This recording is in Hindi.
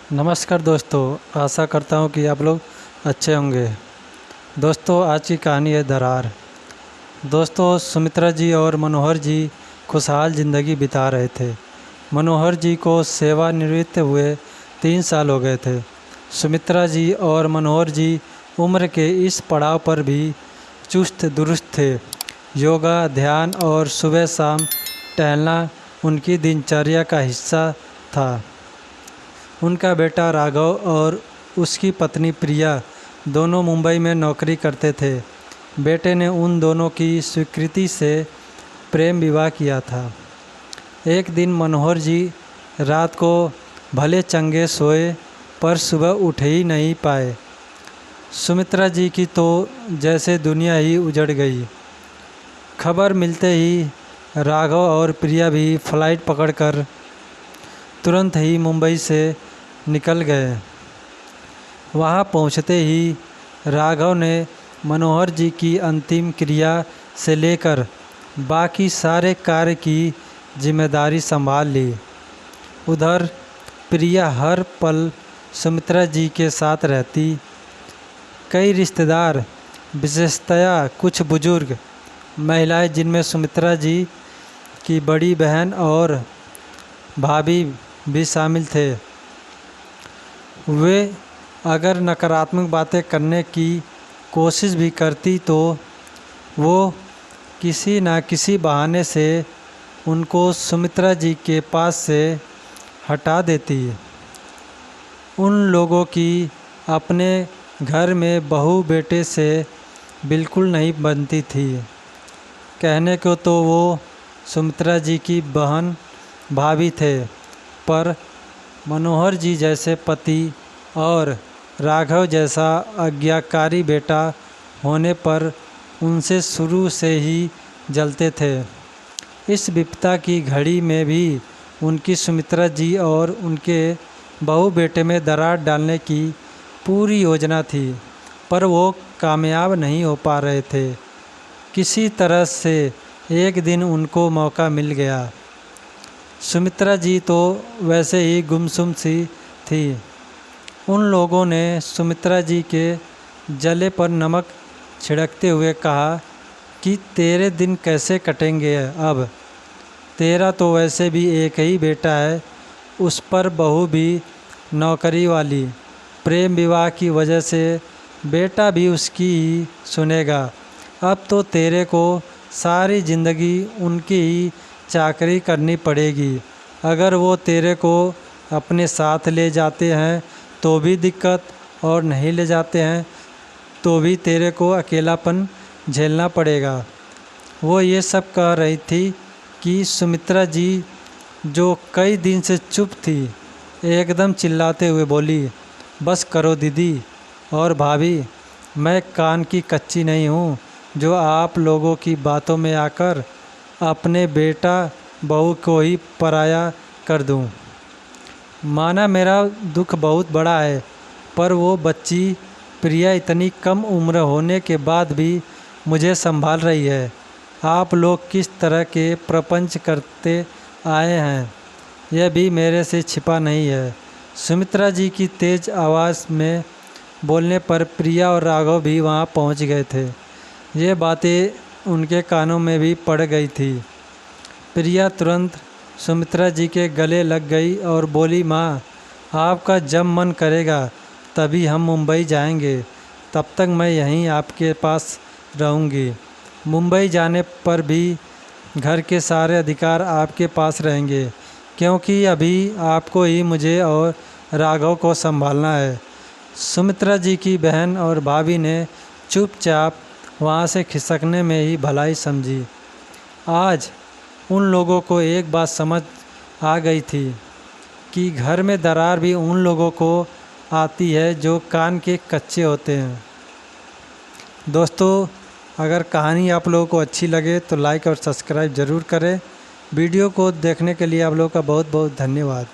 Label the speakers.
Speaker 1: नमस्कार दोस्तों, आशा करता हूँ कि आप लोग अच्छे होंगे। दोस्तों, आज की कहानी है दरार। दोस्तों, सुमित्रा जी और मनोहर जी खुशहाल ज़िंदगी बिता रहे थे। मनोहर जी को सेवानिवृत्त हुए 3 साल हो गए थे। सुमित्रा जी और मनोहर जी उम्र के इस पड़ाव पर भी चुस्त दुरुस्त थे। योगा, ध्यान और सुबह शाम टहलना उनकी दिनचर्या का हिस्सा था। उनका बेटा राघव और उसकी पत्नी प्रिया दोनों मुंबई में नौकरी करते थे। बेटे ने उन दोनों की स्वीकृति से प्रेम विवाह किया था। एक दिन मनोहर जी रात को भले चंगे सोए पर सुबह उठ ही नहीं पाए। सुमित्रा जी की तो जैसे दुनिया ही उजड़ गई। खबर मिलते ही राघव और प्रिया भी फ्लाइट पकड़कर तुरंत ही मुंबई से निकल गए। वहां पहुंचते ही राघव ने मनोहर जी की अंतिम क्रिया से लेकर बाकी सारे कार्य की जिम्मेदारी संभाल ली। उधर प्रिया हर पल सुमित्रा जी के साथ रहती। कई रिश्तेदार, विशेषतया कुछ बुजुर्ग महिलाएं जिनमें सुमित्रा जी की बड़ी बहन और भाभी भी शामिल थे, वे अगर नकारात्मक बातें करने की कोशिश भी करती तो वो किसी न किसी बहाने से उनको सुमित्रा जी के पास से हटा देती। उन लोगों की अपने घर में बहू बेटे से बिल्कुल नहीं बनती थी। कहने को तो वो सुमित्रा जी की बहन भाभी थे, पर मनोहर जी जैसे पति और राघव जैसा आज्ञाकारी बेटा होने पर उनसे शुरू से ही जलते थे। इस विपदा की घड़ी में भी उनकी सुमित्रा जी और उनके बहू बेटे में दरार डालने की पूरी योजना थी, पर वो कामयाब नहीं हो पा रहे थे। किसी तरह से एक दिन उनको मौका मिल गया। सुमित्रा जी तो वैसे ही गुमसुम सी थी। उन लोगों ने सुमित्रा जी के जले पर नमक छिड़कते हुए कहा कि तेरे दिन कैसे कटेंगे अब? तेरा तो वैसे भी एक ही बेटा है, उस पर बहू भी नौकरी वाली। प्रेम विवाह की वजह से बेटा भी उसकी ही सुनेगा। अब तो तेरे को सारी ज़िंदगी उनकी ही चाकरी करनी पड़ेगी। अगर वो तेरे को अपने साथ ले जाते हैं तो भी दिक्कत, और नहीं ले जाते हैं तो भी तेरे को अकेलापन झेलना पड़ेगा। वो ये सब कह रही थी कि सुमित्रा जी, जो कई दिन से चुप थी, एकदम चिल्लाते हुए बोली, बस करो दीदी और भाभी, मैं कान की कच्ची नहीं हूँ जो आप लोगों की बातों में आकर अपने बेटा बहू को ही पराया कर दूं। माना मेरा दुख बहुत बड़ा है, पर वो बच्ची प्रिया इतनी कम उम्र होने के बाद भी मुझे संभाल रही है। आप लोग किस तरह के प्रपंच करते आए हैं, यह भी मेरे से छिपा नहीं है। सुमित्रा जी की तेज़ आवाज़ में बोलने पर प्रिया और राघव भी वहां पहुंच गए थे। ये बातें उनके कानों में भी पड़ गई थी। प्रिया तुरंत सुमित्रा जी के गले लग गई और बोली, माँ, आपका जब मन करेगा तभी हम मुंबई जाएंगे। तब तक मैं यहीं आपके पास रहूँगी। मुंबई जाने पर भी घर के सारे अधिकार आपके पास रहेंगे, क्योंकि अभी आपको ही मुझे और राघव को संभालना है। सुमित्रा जी की बहन और भाभी ने चुपचाप वहाँ से खिसकने में ही भलाई समझी। आज उन लोगों को एक बात समझ आ गई थी कि घर में दरार भी उन लोगों को आती है जो कान के कच्चे होते हैं। दोस्तों, अगर कहानी आप लोगों को अच्छी लगे तो लाइक और सब्सक्राइब ज़रूर करें। वीडियो को देखने के लिए आप लोगों का बहुत बहुत धन्यवाद।